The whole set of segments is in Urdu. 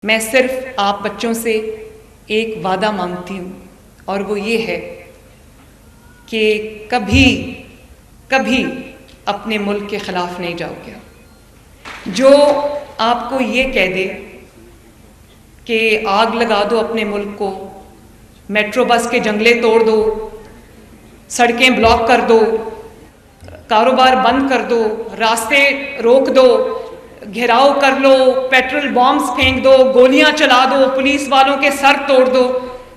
میں صرف آپ بچوں سے ایک وعدہ مانگتی ہوں اور وہ یہ ہے کہ کبھی کبھی اپنے ملک کے خلاف نہیں جاؤ گے۔ جو آپ کو یہ کہہ دے کہ آگ لگا دو اپنے ملک کو، میٹرو بس کے جنگلے توڑ دو، سڑکیں بلاک کر دو، کاروبار بند کر دو، راستے روک دو، گھیراؤ کر لو، پیٹرول بامز پھینک دو، گولیاں چلا دو، پولیس والوں کے سر توڑ دو،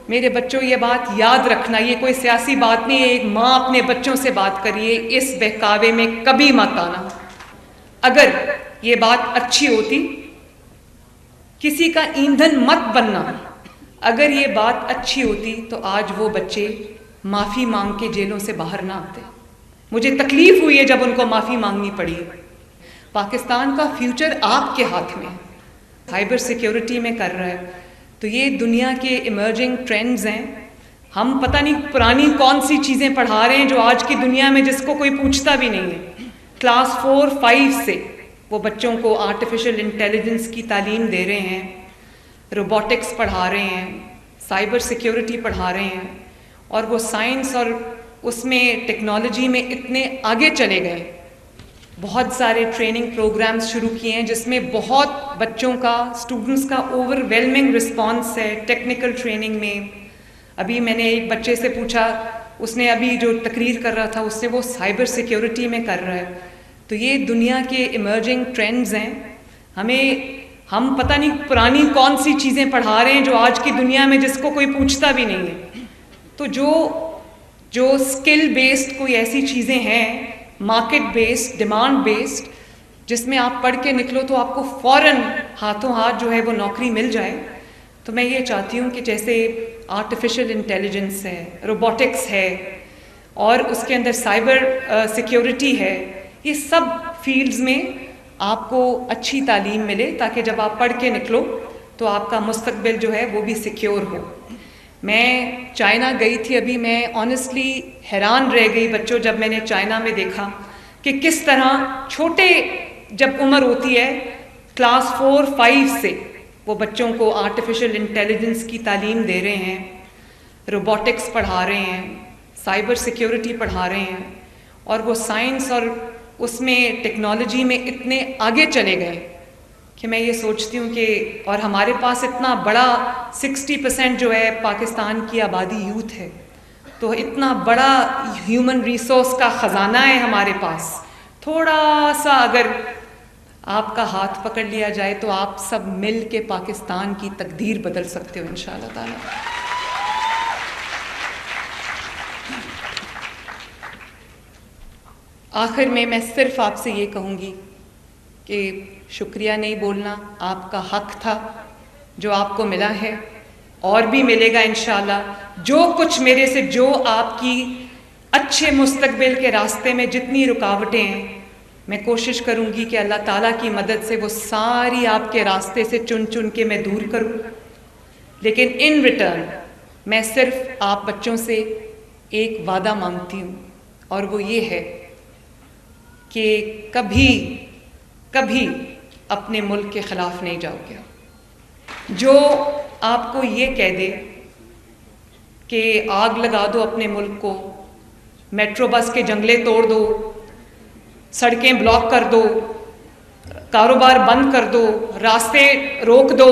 میرے بچوں یہ بات یاد رکھنا، یہ کوئی سیاسی بات نہیں ہے، ایک ماں اپنے بچوں سے بات کریے، اس بہکاوے میں کبھی مت آنا۔ اگر یہ بات اچھی ہوتی، کسی کا ایندھن مت بننا، اگر یہ بات اچھی ہوتی تو آج وہ بچے معافی مانگ کے جیلوں سے باہر نہ آتے۔ مجھے تکلیف ہوئی ہے جب ان کو معافی مانگنی پڑی۔ پاکستان کا فیوچر آپ کے ہاتھ میں ہے، سائبر سیکیورٹی میں کر رہا ہے، تو یہ دنیا کے ایمرجنگ ٹرینڈز ہیں۔ ہم پتہ نہیں پرانی کون سی چیزیں پڑھا رہے ہیں جو آج کی دنیا میں جس کو کوئی پوچھتا بھی نہیں ہے۔ کلاس 4-5 سے وہ بچوں کو آرٹیفیشل انٹیلیجنس کی تعلیم دے رہے ہیں، روبوٹکس پڑھا رہے ہیں، سائبر سیکیورٹی پڑھا رہے ہیں، اور وہ سائنس اور اس میں ٹیکنالوجی میں اتنے آگے چلے گئے۔ بہت سارے ٹریننگ پروگرامز شروع کیے ہیں جس میں بہت بچوں کا، اسٹوڈنٹس کا اوور ویلمنگ رسپانس ہے ٹیکنیکل ٹریننگ میں۔ ابھی میں نے ایک بچے سے پوچھا، اس نے ابھی جو تقریر کر رہا تھا اس سے وہ سائبر سیکیورٹی میں کر رہا ہے، تو یہ دنیا کے ایمرجنگ ٹرینڈز ہیں۔ ہم پتہ نہیں پرانی کون سی چیزیں پڑھا رہے ہیں جو آج کی دنیا میں جس کو کوئی پوچھتا بھی نہیں ہے۔ تو جو اسکل بیسڈ کوئی ایسی چیزیں ہیں، مارکیٹ بیسڈ، ڈیمانڈ بیسڈ، جس میں آپ پڑھ کے نکلو تو آپ کو فوراً ہاتھوں ہاتھ جو ہے وہ نوکری مل جائے، تو میں یہ چاہتی ہوں کہ جیسے آرٹیفیشل انٹیلیجنس ہے، روبوٹکس ہے، اور اس کے اندر سائبر سیکیورٹی ہے، یہ سب فیلڈز میں آپ کو اچھی تعلیم ملے تاکہ جب آپ پڑھ کے نکلو تو آپ کا مستقبل جو ہے وہ بھی سیکیور ہو۔ میں چائنا گئی تھی ابھی، میں آنیسٹلی حیران رہ گئی بچوں جب میں نے چائنا میں دیکھا کہ کس طرح چھوٹے جب عمر ہوتی ہے، کلاس 4-5 سے وہ بچوں کو آرٹیفیشل انٹیلیجنس کی تعلیم دے رہے ہیں، روبوٹکس پڑھا رہے ہیں، سائبر سیکیورٹی پڑھا رہے ہیں، اور وہ سائنس اور اس میں ٹیکنالوجی میں اتنے آگے چلے گئے کہ میں یہ سوچتی ہوں کہ، اور ہمارے پاس اتنا بڑا 60% جو ہے پاکستان کی آبادی یوتھ ہے، تو اتنا بڑا ہیومن ریسورس کا خزانہ ہے ہمارے پاس، تھوڑا سا اگر آپ کا ہاتھ پکڑ لیا جائے تو آپ سب مل کے پاکستان کی تقدیر بدل سکتے ہو انشاءاللہ تعالی۔ آخر میں صرف آپ سے یہ کہوں گی کہ شکریہ نہیں بولنا، آپ کا حق تھا جو آپ کو ملا ہے، اور بھی ملے گا انشاءاللہ۔ جو کچھ میرے سے، جو آپ کی اچھے مستقبل کے راستے میں جتنی رکاوٹیں ہیں، میں کوشش کروں گی کہ اللہ تعالیٰ کی مدد سے وہ ساری آپ کے راستے سے چن چن کے میں دور کروں، لیکن ان ریٹرن میں صرف آپ بچوں سے ایک وعدہ مانگتی ہوں، اور وہ یہ ہے کہ کبھی کبھی اپنے ملک کے خلاف نہیں جاؤ گے۔ جو آپ کو یہ کہہ دے کہ آگ لگا دو اپنے ملک کو، میٹرو بس کے جنگلے توڑ دو، سڑکیں بلاک کر دو، کاروبار بند کر دو، راستے روک دو،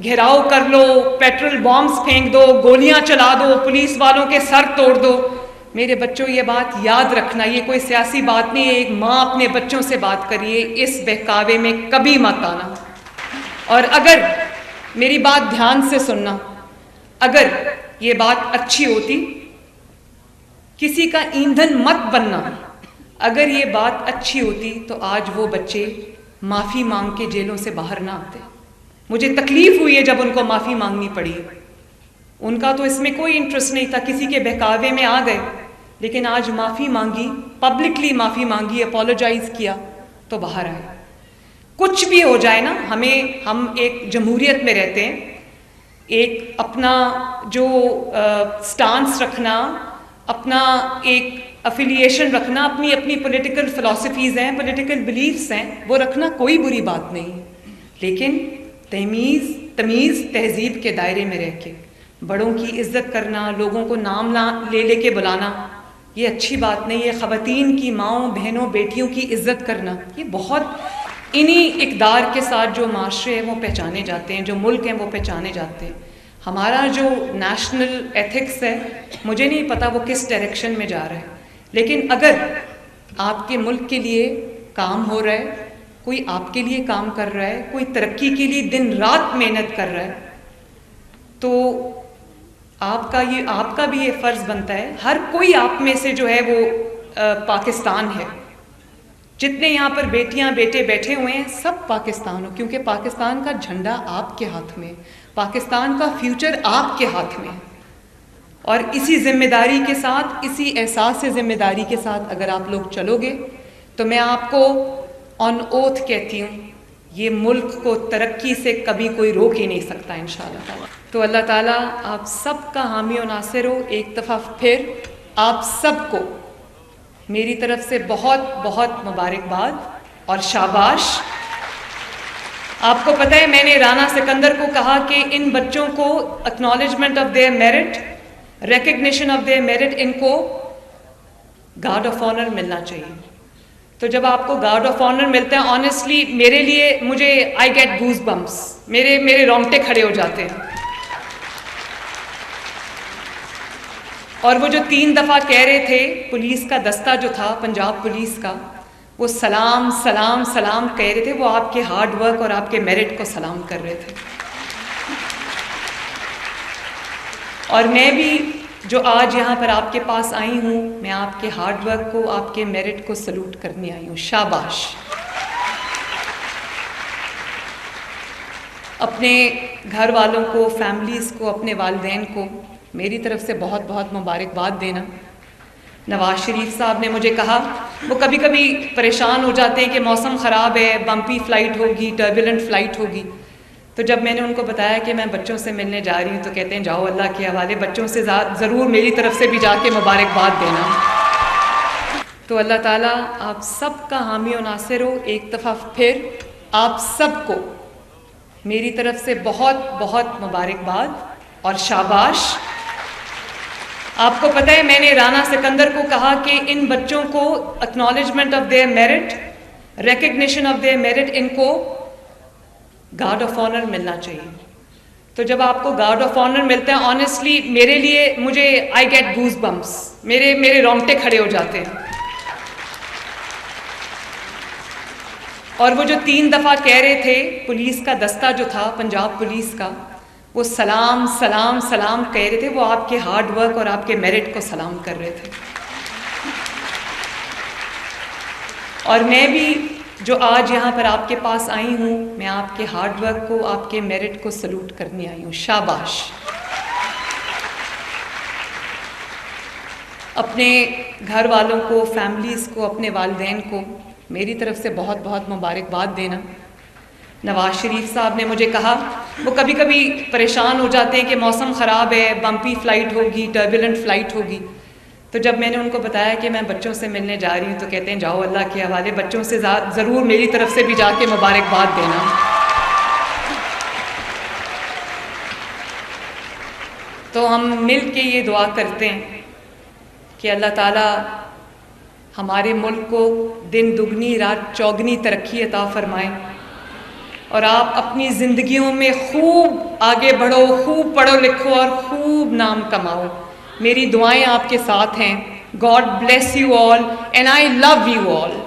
گھیراؤ کر لو، پیٹرول بامز پھینک دو، گولیاں چلا دو، پولیس والوں کے سر توڑ دو، میرے بچوں یہ بات یاد رکھنا، یہ کوئی سیاسی بات نہیں ہے، ایک ماں اپنے بچوں سے بات کریے، اس بہکاوے میں کبھی مت آنا۔ اور اگر میری بات دھیان سے سننا، اگر یہ بات اچھی ہوتی، کسی کا ایندھن مت بننا، اگر یہ بات اچھی ہوتی تو آج وہ بچے معافی مانگ کے جیلوں سے باہر نہ آتے۔ مجھے تکلیف ہوئی ہے جب ان کو معافی مانگنی پڑی۔ ان کا تو اس میں کوئی انٹرسٹ نہیں تھا، کسی کے بہکاوے میں آ گئے، لیکن آج معافی مانگی، پبلکلی معافی مانگی، اپولوجائز کیا تو باہر آئے۔ کچھ بھی ہو جائے نا، ہم ایک جمہوریت میں رہتے ہیں، ایک اپنا جو سٹانس رکھنا، اپنا ایک افیلیشن رکھنا، اپنی پولیٹیکل فلسفیز ہیں، پولیٹیکل بلیفز ہیں، وہ رکھنا کوئی بری بات نہیں، لیکن تمیز تہذیب کے دائرے میں رہ کے بڑوں کی عزت کرنا، لوگوں کو نام لے کے بلانا، یہ اچھی بات نہیں ہے. خواتین کی ماؤں، بہنوں، بیٹیوں کی عزت کرنا، یہ بہت انہی اقدار کے ساتھ جو معاشرے ہیں وہ پہچانے جاتے ہیں، جو ملک ہیں وہ پہچانے جاتے ہیں. ہمارا جو نیشنل ایتھکس ہے مجھے نہیں پتا وہ کس ڈائریکشن میں جا رہا ہے، لیکن اگر آپ کے ملک کے لیے کام ہو رہا ہے، کوئی آپ کے لیے کام کر رہا ہے، کوئی ترقی کے لیے دن رات محنت کر رہا ہے، تو آپ کا بھی یہ فرض بنتا ہے. ہر کوئی آپ میں سے جو ہے وہ پاکستان ہے. جتنے یہاں پر بیٹیاں بیٹے بیٹھے ہوئے ہیں سب پاکستان ہو، کیونکہ پاکستان کا جھنڈا آپ کے ہاتھ میں، پاکستان کا فیوچر آپ کے ہاتھ میں. اور اسی ذمہ داری کے ساتھ، اسی احساس سے ذمہ داری کے ساتھ اگر آپ لوگ چلو گے تو میں آپ کو آن اوتھ کہتی ہوں، یہ ملک کو ترقی سے کبھی کوئی روک ہی نہیں سکتا انشاءاللہ تعالی. تو اللہ تعالیٰ آپ سب کا حامی و ناصر ہو. ایک دفعہ پھر آپ سب کو میری طرف سے بہت بہت مبارکباد اور شاباش. آپ کو پتہ ہے میں نے رانا سکندر کو کہا کہ ان بچوں کو acknowledgement of their merit, recognition of their merit, ان کو گارڈ آف آنر ملنا چاہیے. تو جب آپ کو گارڈ آف آنر ملتا ہے، آنیسٹلی میرے لیے مجھے آئی گیٹ گوز بمپس، میرے رونگٹے کھڑے ہو جاتے ہیں. اور وہ جو 3 دفعہ کہہ رہے تھے، پولیس کا دستہ جو تھا پنجاب پولیس کا، وہ سلام سلام سلام کہہ رہے تھے، وہ آپ کے ہارڈ ورک اور آپ کے میرٹ کو سلام کر رہے تھے. اور میں بھی جو آج یہاں پر آپ کے پاس آئی ہوں، میں آپ کے ہارڈ ورک کو، آپ کے میرٹ کو سلوٹ کرنے آئی ہوں. شاباش. اپنے گھر والوں کو، فیملیز کو، اپنے والدین کو میری طرف سے بہت بہت مبارکباد دینا. نواز شریف صاحب نے مجھے کہا، وہ کبھی کبھی پریشان ہو جاتے ہیں کہ موسم خراب ہے، بمپی فلائٹ ہوگی، ٹربولنٹ فلائٹ ہوگی. تو جب میں نے ان کو بتایا کہ میں بچوں سے ملنے جا رہی ہوں تو کہتے ہیں جاؤ اللہ کے حوالے، بچوں سے ضرور میری طرف سے بھی جا کے مبارکباد دینا. تو اللہ تعالیٰ آپ سب کا حامی و ناصر ہو. ایک دفعہ پھر آپ سب کو میری طرف سے بہت بہت مبارکباد اور شاباش. آپ کو پتہ ہے میں نے رانا سکندر کو کہا کہ ان بچوں کو acknowledgement of their merit, recognition of their merit, ان کو گارڈ آف آنر ملنا چاہیے. تو جب آپ کو گارڈ آف آنر ملتا ہے، آنیسٹلی میرے لیے مجھے آئی گیٹ گوز بمپس، میرے رونگٹے کھڑے ہو جاتے ہیں. اور وہ جو 3 دفعہ کہہ رہے تھے، پولیس کا دستہ جو تھا پنجاب پولیس کا، وہ سلام سلام سلام کہہ رہے تھے، وہ آپ کے ہارڈ ورک اور آپ کے میرٹ کو سلام کر رہے تھے. اور میں بھی جو آج یہاں پر آپ کے پاس آئی ہوں، میں آپ کے ہارڈ ورک کو، آپ کے میرٹ کو سلوٹ کرنے آئی ہوں. شاباش. اپنے گھر والوں کو، فیملیز کو، اپنے والدین کو میری طرف سے بہت بہت مبارکباد دینا. نواز شریف صاحب نے مجھے کہا، وہ کبھی کبھی پریشان ہو جاتے ہیں کہ موسم خراب ہے، بمپی فلائٹ ہوگی، ٹربولنٹ فلائٹ ہوگی. تو جب میں نے ان کو بتایا کہ میں بچوں سے ملنے جا رہی ہوں تو کہتے ہیں جاؤ اللہ کے حوالے، بچوں سے ضرور میری طرف سے بھی جا کے مبارکباد دینا. تو ہم مل کے یہ دعا کرتے ہیں کہ اللہ تعالیٰ ہمارے ملک کو دن دگنی رات چوگنی ترقی عطا فرمائے، اور آپ اپنی زندگیوں میں خوب آگے بڑھو، خوب پڑھو لکھو اور خوب نام کماؤ. میری دعائیں آپ کے ساتھ ہیں. God bless you all and I love you all.